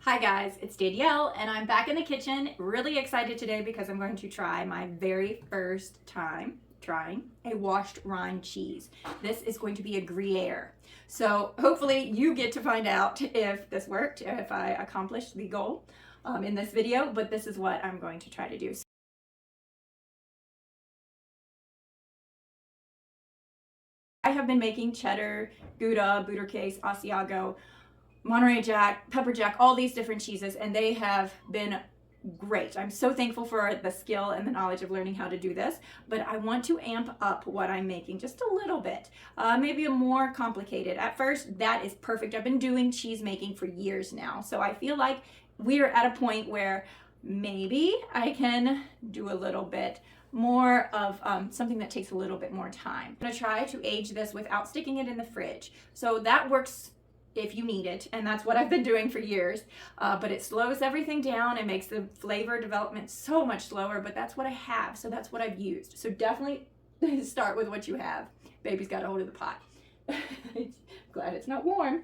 Hi guys, it's Danielle and I'm back in the kitchen, really excited today because I'm going to try my very first time trying a washed rind cheese. This is going to be a Gruyere. So hopefully you get to find out if this worked, if I accomplished the goal in this video, but this is what I'm going to try to do. I have been making cheddar, Gouda, Buttercase, Asiago, Monterey Jack, Pepper Jack, all these different cheeses, and they have been great. I'm so thankful for the skill and the knowledge of learning how to do this, but I want to amp up what I'm making just a little bit, maybe a more complicated. At first, that is perfect. I've been doing cheese making for years now, so I feel like we're at a point where maybe I can do a little bit more of something that takes a little bit more time. I'm gonna try to age this without sticking it in the fridge. So that works if you need it, and that's what I've been doing for years, but it slows everything down and makes the flavor development so much slower, but that's what I have, so that's what I've used. So definitely start with what you have. Baby's got a hold of the pot. Glad it's not warm.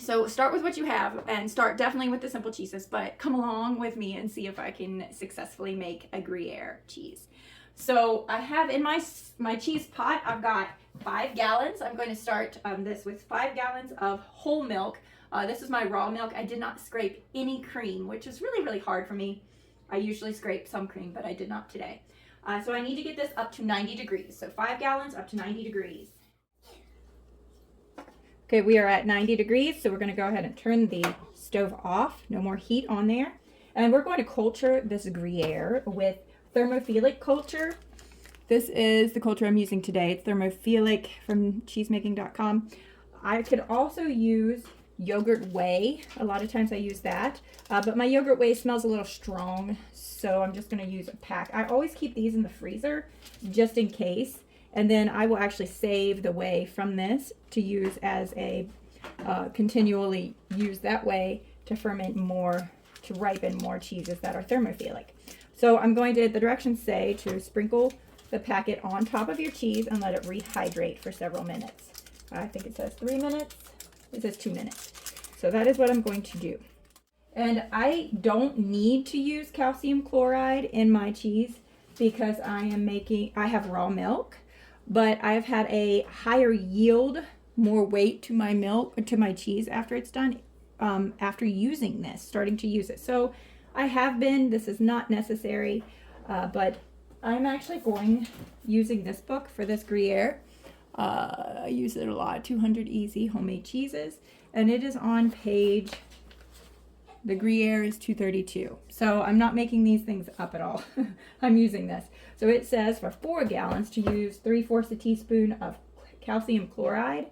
So start with what you have and start definitely with the simple cheeses, but come along with me and see if I can successfully make a Gruyere cheese. So I have in my cheese pot, I've got 5 gallons. I'm going to start this with 5 gallons of whole milk. This is my raw milk. I did not scrape any cream, which is really, really hard for me. I usually scrape some cream, but I did not today. So I need to get this up to 90 degrees. So 5 gallons up to 90 degrees. Okay, we are at 90 degrees, so we're going to go ahead and turn the stove off. No more heat on there. And we're going to culture this Gruyere with thermophilic culture. This is the culture I'm using today. It's thermophilic from cheesemaking.com. I could also use yogurt whey. A lot of times I use that, but my yogurt whey smells a little strong, so I'm just going to use a pack. I always keep these in the freezer just in case, and then I will actually save the whey from this to use as a continually use that whey to ferment more, to ripen more cheeses that are thermophilic. So I'm going to, the directions say to sprinkle the packet on top of your cheese and let it rehydrate for several minutes. I think it says 3 minutes. It says 2 minutes. So that is what I'm going to do. And I don't need to use calcium chloride in my cheese because I have raw milk, but I've had a higher yield, more weight to my milk, to my cheese after it's done, after using this, starting to use it. So I have been, this is not necessary, but I'm actually using this book for this Gruyere. I use it a lot, 200 Easy Homemade Cheeses, and it is on page, the Gruyere is 232. So I'm not making these things up at all. I'm using this. So it says for 4 gallons to use 3/4 a teaspoon of calcium chloride.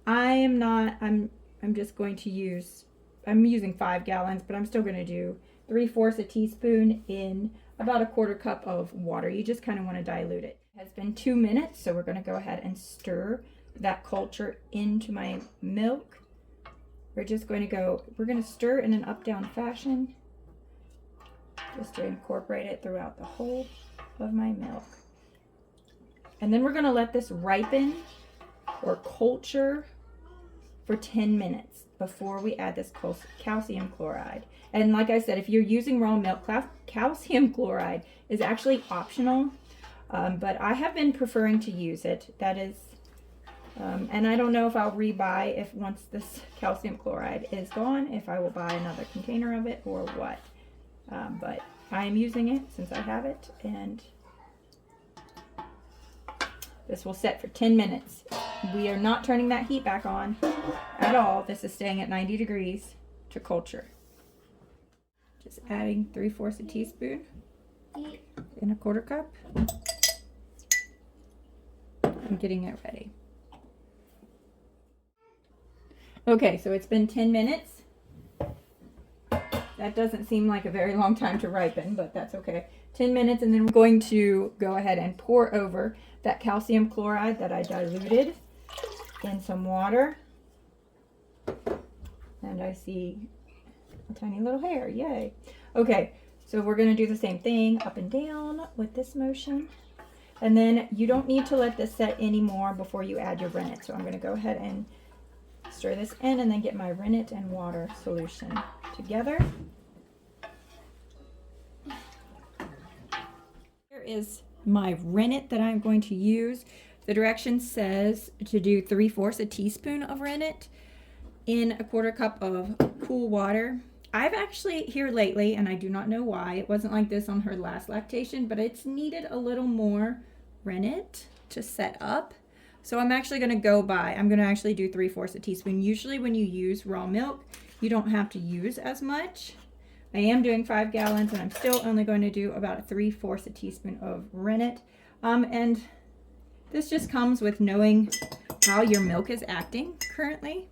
I'm just going to use, I'm using 5 gallons, but I'm still going to do 3/4 a teaspoon in about 1/4 cup of water. You just kind of want to dilute it. It has been 2 minutes, so we're going to go ahead and stir that culture into my milk. We're going to stir in an up-down fashion just to incorporate it throughout the whole of my milk. And then we're going to let this ripen or culture for 10 minutes before we add this calcium chloride. And like I said, if you're using raw milk, calcium chloride is actually optional, but I have been preferring to use it. That is, and I don't know if I'll rebuy if once this calcium chloride is gone, if I will buy another container of it or what. But I am using it since I have it, and this will set for 10 minutes. We are not turning that heat back on at all. This is staying at 90 degrees to culture. Just adding 3/4 a teaspoon in 1/4 cup. I'm getting it ready. Okay, so it's been 10 minutes. That doesn't seem like a very long time to ripen, but that's okay. 10 minutes, and then we're going to go ahead and pour over that calcium chloride that I diluted in some water. And I see a tiny little hair, yay. Okay, so we're gonna do the same thing up and down with this motion. And then you don't need to let this set anymore before you add your rennet. So I'm gonna go ahead and stir this in and then get my rennet and water solution together. Here is my rennet that I'm going to use. The direction says to do 3/4 a teaspoon of rennet in a 1/4 cup of cool water. I've actually here lately, and I do not know why, it wasn't like this on her last lactation, but it's needed a little more rennet to set up. So I'm actually going to I'm going to actually do 3/4 a teaspoon. Usually when you use raw milk, you don't have to use as much. I am doing 5 gallons and I'm still only going to do about 3/4 a teaspoon of rennet. And this just comes with knowing how your milk is acting currently.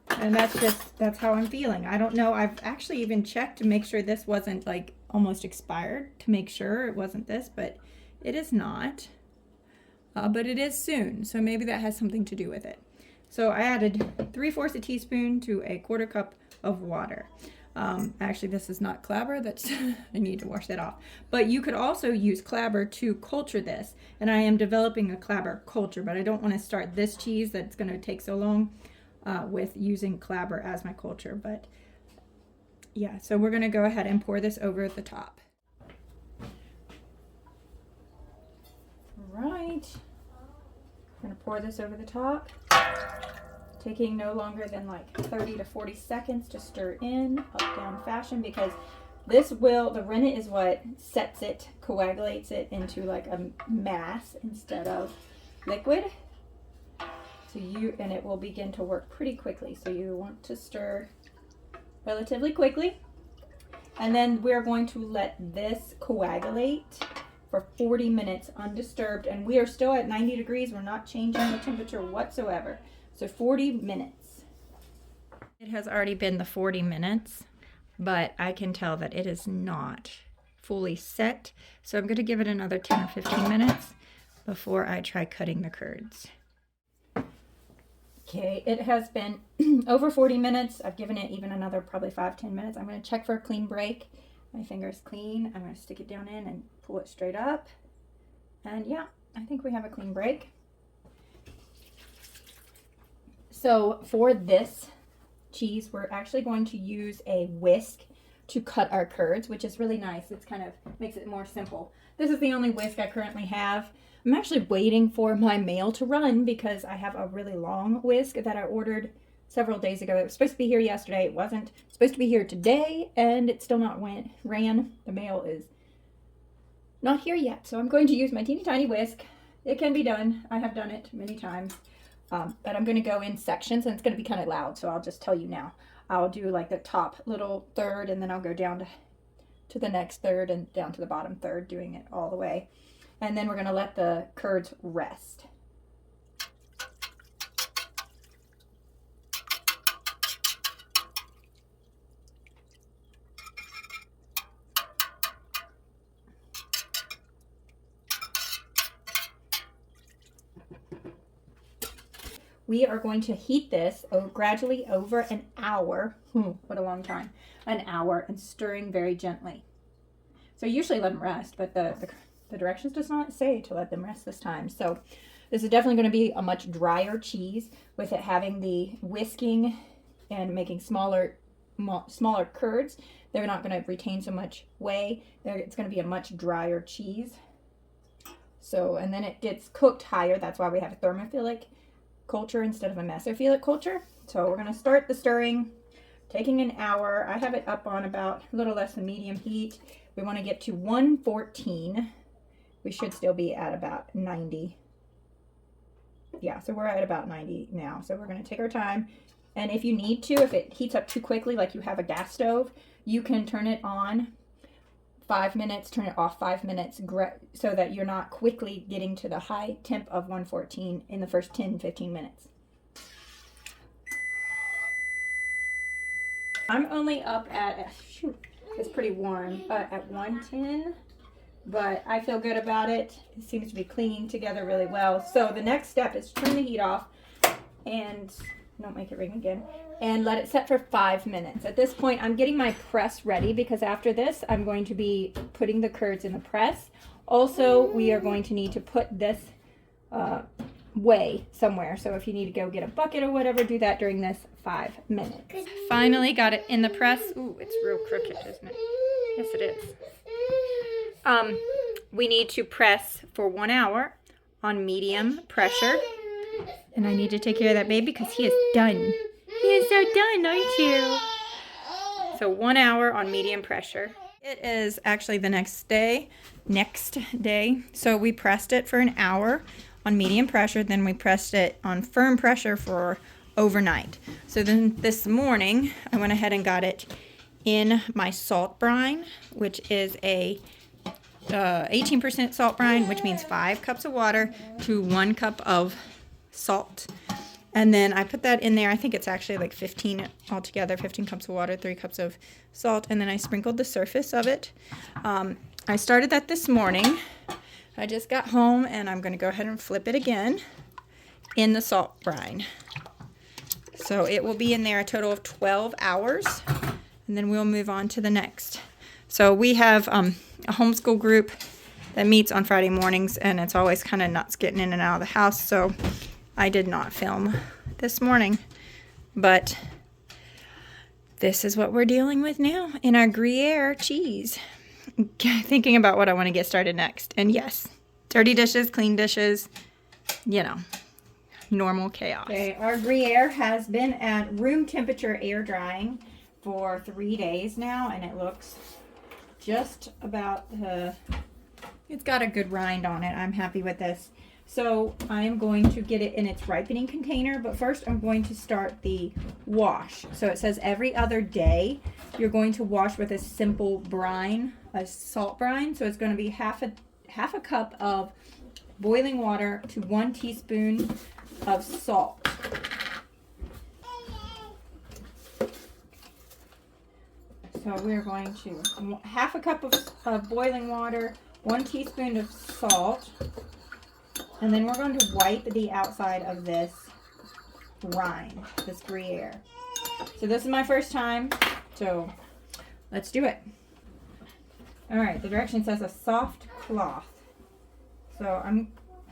And that's how I'm feeling. I don't know. I've actually even checked to make sure this wasn't like almost expired, to make sure it wasn't this, but it is not. But it is soon, so maybe that has something to do with it. So I added 3/4 a teaspoon to a 1/4 cup of water. Actually, this is not Clabber. That's I need to wash that off. But you could also use Clabber to culture this, and I am developing a Clabber culture, but I don't want to start this cheese that's going to take so long with using Clabber as my culture. But yeah, so we're going to go ahead and pour this over the top. Right, I'm going to pour this over the top, taking no longer than like 30 to 40 seconds to stir in, up down fashion, because the rennet is what sets it, coagulates it into like a mass instead of liquid. So and it will begin to work pretty quickly. So you want to stir relatively quickly. And then we're going to let this coagulate for 40 minutes undisturbed, and we are still at 90 degrees. We're not changing the temperature whatsoever. So 40 minutes. It has already been the 40 minutes, but I can tell that it is not fully set. So I'm going to give it another 10 or 15 minutes before I try cutting the curds. Okay, it has been over 40 minutes. I've given it even another probably 5-10 minutes. I'm going to check for a clean break. My finger is clean. I'm going to stick it down in and pull it straight up. And yeah, I think we have a clean break. So for this cheese, we're actually going to use a whisk to cut our curds, which is really nice. It's kind of makes it more simple. This is the only whisk I currently have. I'm actually waiting for my mail to run because I have a really long whisk that I ordered several days ago. It was supposed to be here yesterday. It wasn't. It's supposed to be here today, and it's still not ran. The mail is not here yet. So I'm going to use my teeny tiny whisk. It can be done. I have done it many times. But I'm going to go in sections, and it's going to be kind of loud, so I'll just tell you now. I'll do like the top little third, and then I'll go down to the next third and down to the bottom third, doing it all the way. And then we're going to let the curds rest. We are going to heat this gradually over an hour. What a long time. An hour, and stirring very gently. So I usually let them rest, but the directions does not say to let them rest this time. So this is definitely going to be a much drier cheese, with it having the whisking and making smaller curds. They're not going to retain so much whey. It's going to be a much drier cheese. So, and then it gets cooked higher. That's why we have a thermophilic culture instead of a mesophilic culture. So we're going to start the stirring, taking an hour. I have it up on about a little less than medium heat. We want to get to 114. We should still be at about 90. Yeah, so we're at about 90 now. So we're going to take our time. And if you need to, if it heats up too quickly, like you have a gas stove, you can turn it on 5 minutes, turn it off 5 minutes, so that you're not quickly getting to the high temp of 114 in the first 10-15 minutes. I'm only up at, it's pretty warm, at 110, but I feel good about it. It seems to be clinging together really well. So the next step is turn the heat off and don't make it ring again, and let it set for 5 minutes. At this point, I'm getting my press ready, because after this, I'm going to be putting the curds in the press. Also, we are going to need to put this way somewhere. So if you need to go get a bucket or whatever, do that during this 5 minutes. Finally got it in the press. Ooh, it's real crooked, isn't it? Yes, it is. We need to press for 1 hour on medium pressure. And I need to take care of that baby because he is done. He is so done, aren't you? So 1 hour on medium pressure. It is actually the next day. So we pressed it for an hour on medium pressure. Then we pressed it on firm pressure for overnight. So then this morning, I went ahead and got it in my salt brine, which is a 18% salt brine, which means 5 cups of water to 1 cup of salt. And then I put that in there. I think it's actually like 15 altogether, 15 cups of water, 3 cups of salt. And then I sprinkled the surface of it. I started that this morning. I just got home and I'm going to go ahead and flip it again in the salt brine. So it will be in there a total of 12 hours. And then we'll move on to the next. So we have a homeschool group that meets on Friday mornings, and it's always kind of nuts getting in and out of the house. So I did not film this morning, but this is what we're dealing with now in our Gruyere cheese. Thinking about what I want to get started next. And yes, dirty dishes, clean dishes, you know, normal chaos. Okay, our Gruyere has been at room temperature air drying for 3 days now, and it looks just about, it's got a good rind on it. I'm happy with this. So I'm going to get it in its ripening container, but first I'm going to start the wash. So it says every other day you're going to wash with a simple brine, a salt brine. So it's going to be half a cup of boiling water to 1 teaspoon of salt. So we're going to half a cup of boiling water, 1 teaspoon of salt. And then we're going to wipe the outside of this rind, this Gruyere. So this is my first time, so let's do it. All right, the direction says a soft cloth. So I'm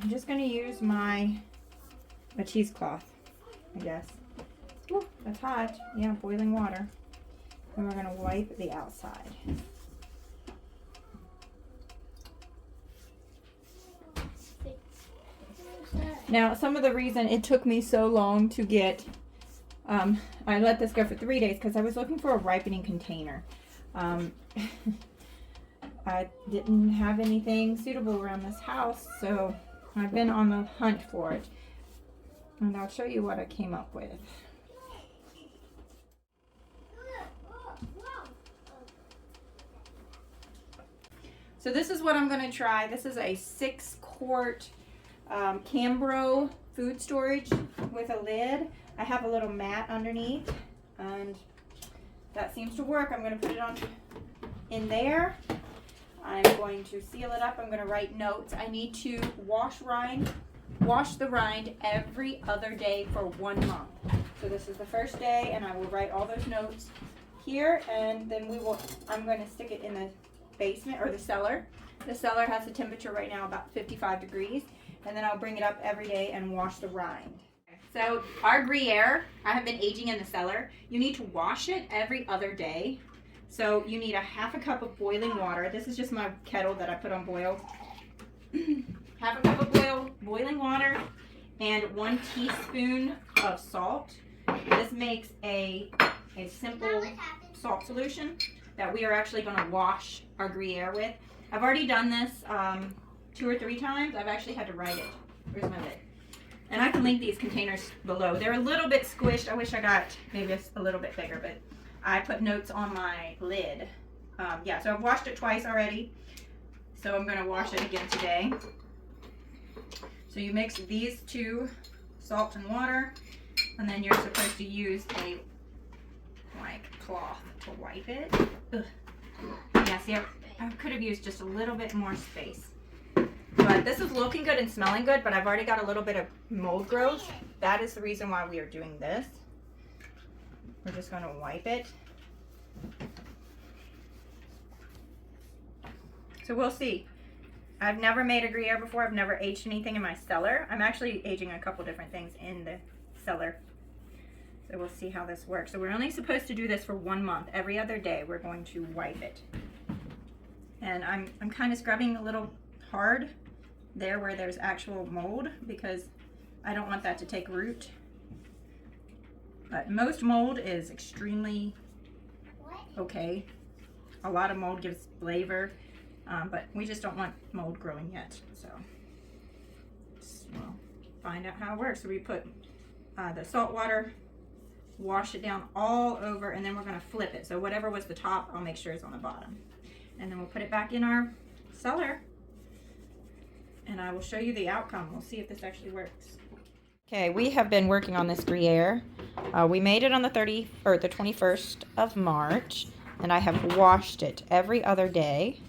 just going to use a cheesecloth, I guess. Ooh, that's hot. Yeah, boiling water. And we're going to wipe the outside. Now, some of the reason it took me so long to get, I let this go for 3 days because I was looking for a ripening container. I didn't have anything suitable around this house, so I've been on the hunt for it. And I'll show you what I came up with. So this is what I'm going to try. This is a 6-quart Cambro food storage with a lid. I have a little mat underneath, and that seems to work. I'm going to put it on in there. I'm going to seal it up. I'm going to write notes. I need to wash the rind every other day for 1 month. So this is the first day, and I will write all those notes here, and then I'm going to stick it in the basement or the cellar. The cellar has a temperature right now about 55 degrees, and then I'll bring it up every day and wash the rind. So our Gruyere, I have been aging in the cellar. You need to wash it every other day. So you need a half a cup of boiling water. This is just my kettle that I put on boil. Half a cup of boiling water and 1 teaspoon of salt. This makes a simple salt solution that we are actually going to wash our Gruyere with. I've already done this 2 or 3 times. I've actually had to write it. Where's my lid? And I can link these containers below. They're a little bit squished. I wish I got maybe a little bit bigger, but I put notes on my lid. Yeah, so I've washed it twice already. So I'm going to wash it again today. So you mix these 2, salt and water, and then you're supposed to use a cloth to wipe it. Ugh. Yeah, see, I could have used just a little bit more space. But this is looking good and smelling good, but I've already got a little bit of mold growth. That is the reason why we are doing this. We're just going to wipe it. So we'll see. I've never made a Gruyere before. I've never aged anything in my cellar. I'm actually aging a couple different things in the cellar. So we'll see how this works. So we're only supposed to do this for 1 month. Every other day we're going to wipe it. And I'm kind of scrubbing a little hard there where there's actual mold because I don't want that to take root. But most mold is extremely okay. A lot of mold gives flavor, but we just don't want mold growing yet. So we'll find out how it works. So we put the salt water, wash it down all over, and then we're going to flip it. So whatever was the top, I'll make sure it's on the bottom. And then we'll put it back in our cellar, and I will show you the outcome. We'll see if this actually works. Okay, we have been working on this Gruyere. We made it on the 21st of March, and I have washed it every other day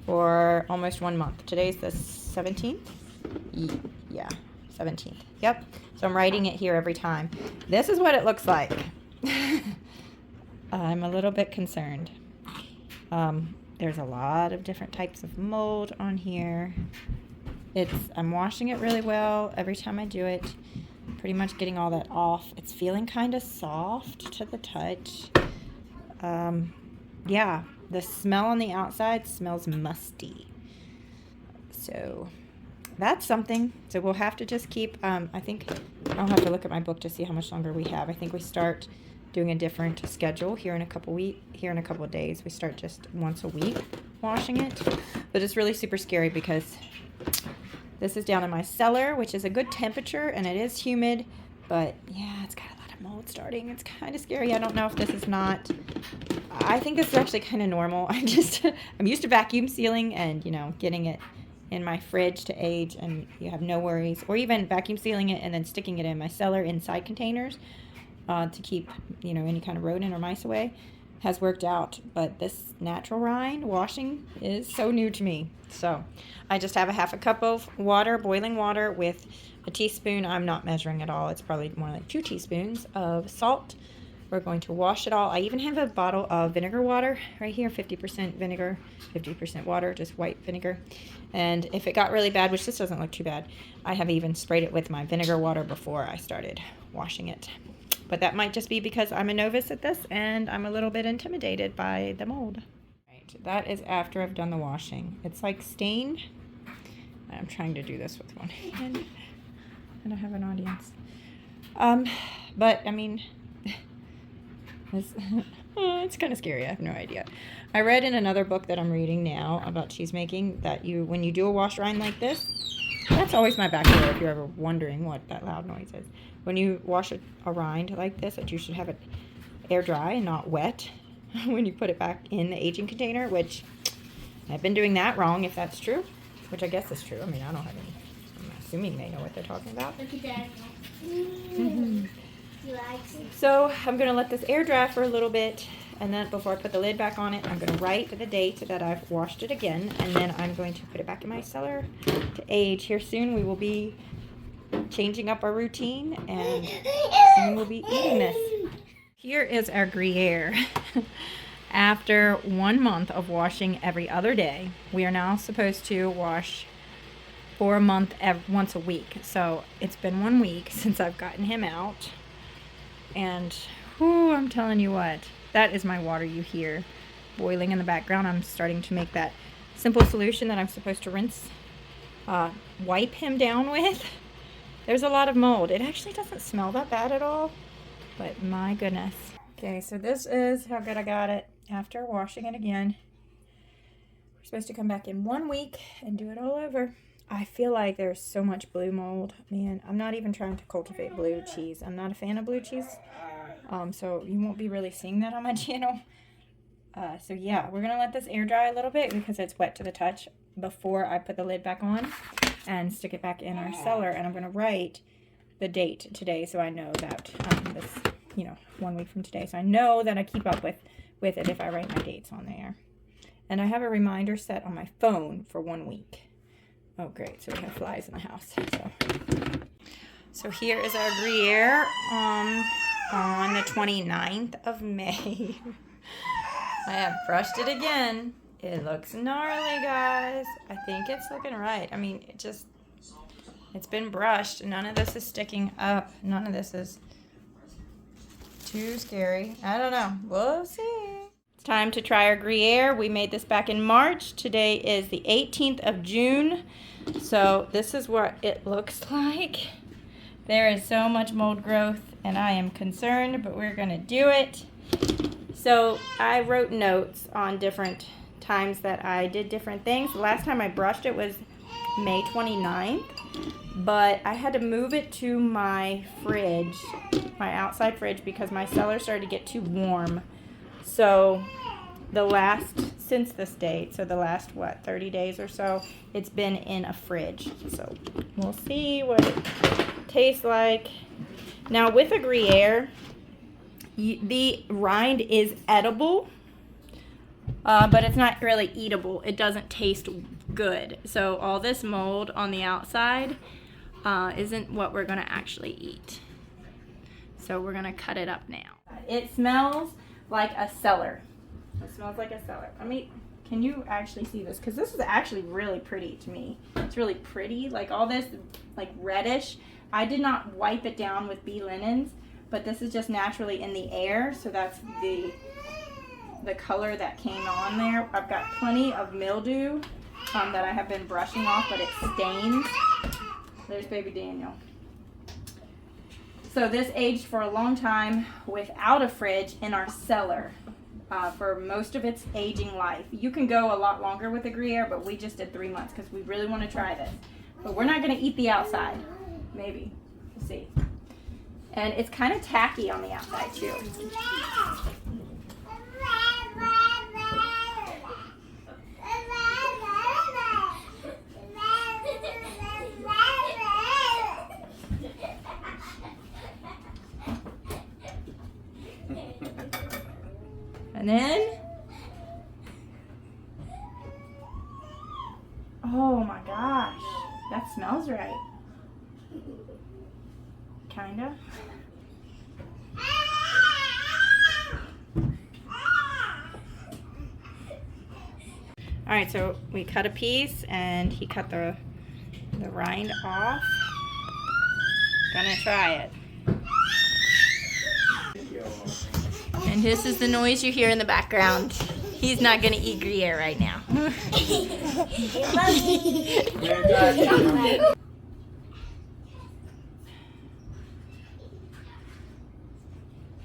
for almost 1 month. Today's the 17th? Yeah, 17th. Yep. So I'm writing it here every time. This is what it looks like. I'm a little bit concerned. There's a lot of different types of mold on here. I'm washing it really well every time I do it. Pretty much getting all that off. It's feeling kind of soft to the touch. Yeah, the smell on the outside smells musty. So that's something. So we'll have to just keep, I think I'll have to look at my book to see how much longer we have. I think we start doing a different schedule here in a couple of days. We start just once a week washing it. But it's really super scary because this is down in my cellar, which is a good temperature, and it is humid, but yeah, it's got a lot of mold starting. It's kind of scary. I don't know if this is not, I think this is actually kind of normal. I'm used to vacuum sealing and, getting it in my fridge to age, and you have no worries, or even vacuum sealing it and then sticking it in my cellar inside containers to keep, any kind of rodent or mice away has worked out. But this natural rind washing is so new to me. So I just have a half a cup of water, boiling water, with a teaspoon. I'm not measuring at all. It's probably more like 2 teaspoons of salt. We're going to wash it all. I even have a bottle of vinegar water right here, 50% vinegar, 50% water, just white vinegar. And if it got really bad, which this doesn't look too bad, I have even sprayed it with my vinegar water before I started washing it. But that might just be because I'm a novice at this and I'm a little bit intimidated by the mold. Right, that is after I've done the washing. It's like stained. I'm trying to do this with one hand. And I have an audience. But I mean, it's kind of scary. I have no idea. I read in another book that I'm reading now about cheese making that when you do a wash rind like this, that's always my back door if you're ever wondering what that loud noise is. When you wash a rind like this, that you should have it air dry and not wet when you put it back in the aging container, which I've been doing that wrong, if that's true, which I guess is true. I mean, I don't have any. I'm assuming they know what they're talking about. Look at that. So I'm going to let this air dry for a little bit, and then before I put the lid back on it, I'm going to write the date that I've washed it again, and then I'm going to put it back in my cellar to age. Here soon we will be changing up our routine, and soon we'll be eating this. Here is our Gruyere. After 1 month of washing every other day, we are now supposed to wash for a month once a week. So it's been 1 week since I've gotten him out. And whew, I'm telling you what, that is my water you hear boiling in the background. I'm starting to make that simple solution that I'm supposed to rinse, wipe him down with. There's a lot of mold. It actually doesn't smell that bad at all, but my goodness. Okay, so this is how good I got it after washing it again. We're supposed to come back in 1 week and do it all over. I feel like there's so much blue mold. Man, I'm not even trying to cultivate blue cheese. I'm not a fan of blue cheese. So you won't be really seeing that on my channel. So yeah, we're going to let this air dry a little bit because it's wet to the touch before I put the lid back on and stick it back in our cellar. And I'm going to write the date today so I know that this, 1 week from today. So I know that I keep up with it if I write my dates on there. And I have a reminder set on my phone for 1 week. Oh, great. So we have flies in the house. So here is our Gruyere on the 29th of May. I have brushed it again. It looks gnarly, guys. I think it's looking right. I mean, it's been brushed. None of this is sticking up. None of this is too scary. I don't know. We'll see. It's time to try our Gruyere. We made this back in March. Today is the 18th of June. So this is what it looks like. There is so much mold growth and I am concerned, but we're gonna do it. So I wrote notes on different times that I did different things. The last time I brushed it was May 29th, but I had to move it to my fridge, my outside fridge, because my cellar started to get too warm. So since this date, so the last, 30 days or so, it's been in a fridge. So we'll see what it tastes like. Now with a Gruyere, the rind is edible, but it's not really eatable. It doesn't taste good. So all this mold on the outside isn't what we're gonna actually eat. So we're gonna cut it up now. It smells like a cellar. It smells like a cellar. I mean, can you actually see this? Because this is actually really pretty to me. It's really pretty, like all this like reddish. I did not wipe it down with bee linens, but this is just naturally in the air, so that's the color that came on there. I've got plenty of mildew that I have been brushing off, but it stains. There's baby Daniel. So this aged for a long time without a fridge in our cellar for most of its aging life. You can go a lot longer with a Gruyere, but we just did 3 months because we really want to try this. But we're not going to eat the outside. Maybe. We'll see. And it's kind of tacky on the outside too. And then, oh my gosh, that smells right. Kinda. All right, so we cut a piece and he cut the rind off. Gonna try it. And this is the noise you hear in the background. He's not gonna eat Gruyere right now.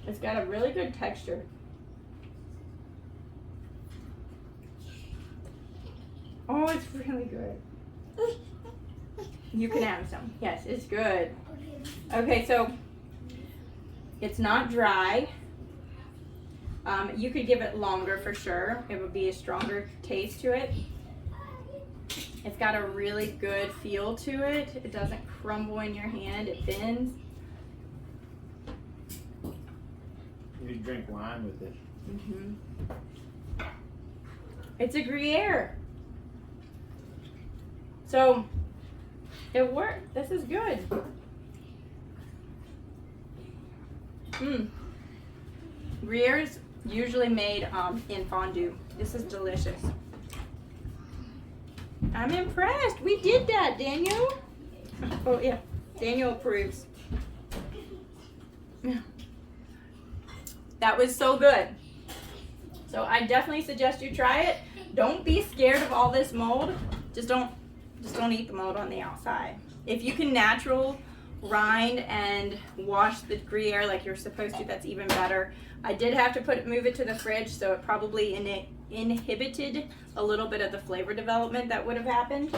It's got a really good texture. Oh, it's really good. You can have some. Yes, it's good. Okay, so it's not dry. You could give it longer for sure. It would be a stronger taste to it. It's got a really good feel to it. It doesn't crumble in your hand. It bends. You drink wine with it. Mm-hmm. It's a Gruyere. So it worked. This is good. Gruyere is usually made in fondue. This is delicious. I'm impressed. We did that, Daniel. Oh yeah, Daniel approves. That was so good. So I definitely suggest you try it. Don't be scared of all this mold. Just don't eat the mold on the outside. If you can natural rind and wash the Gruyere like you're supposed to, that's even better. I did have to move it to the fridge, so it probably inhibited a little bit of the flavor development that would have happened.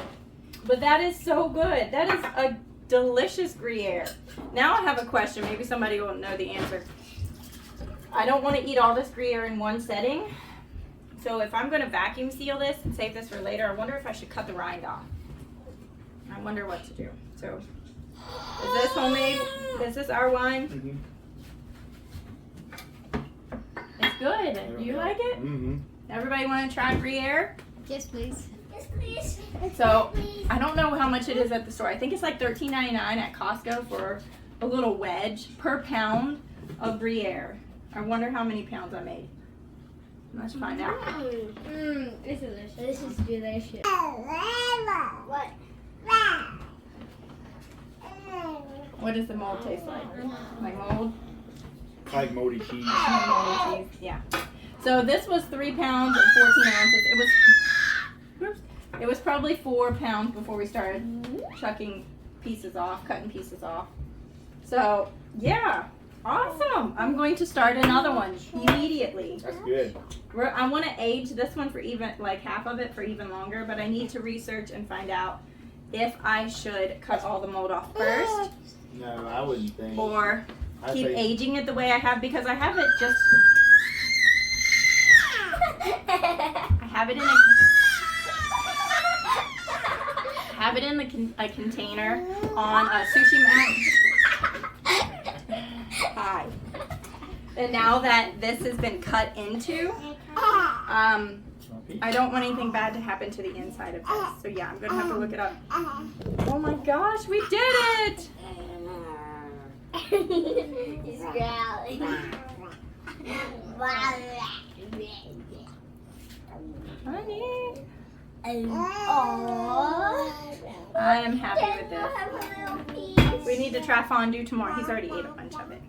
But that is so good. That is a delicious Gruyere. Now I have a question. Maybe somebody will know the answer. I don't want to eat all this Gruyere in one setting. So if I'm going to vacuum seal this and save this for later, I wonder if I should cut the rind off. I wonder what to do. So is this homemade? Is this our wine? Mm-hmm. It's good. Do you like it? Mm-hmm. Everybody want to try Gruyere? Yes, please. Yes, please. So I don't know how much it is at the store. I think it's like $13.99 at Costco for a little wedge per pound of Gruyere. I wonder how many pounds I made. Let's find out. It's delicious. This is delicious. What? What does the mold taste like? Like mold? Like moldy cheese. Moldy cheese. Yeah. So this was 3 pounds and 14 ounces. It was probably 4 pounds before we started cutting pieces off. So yeah, awesome. I'm going to start another one immediately. That's good. I want to age this one for even like half of it for even longer, but I need to research and find out if I should cut all the mold off first No, I wouldn't think. or I'd keep say- aging it the way I have, because I have it just in a container on a sushi mat. Hi. And now that this has been cut into, I don't want anything bad to happen to the inside of this. So yeah, I'm gonna have to look it up. Oh my gosh, we did it! He's growling. Honey, Aww. I am happy with this. We need to try fondue tomorrow. He's already ate a bunch of it.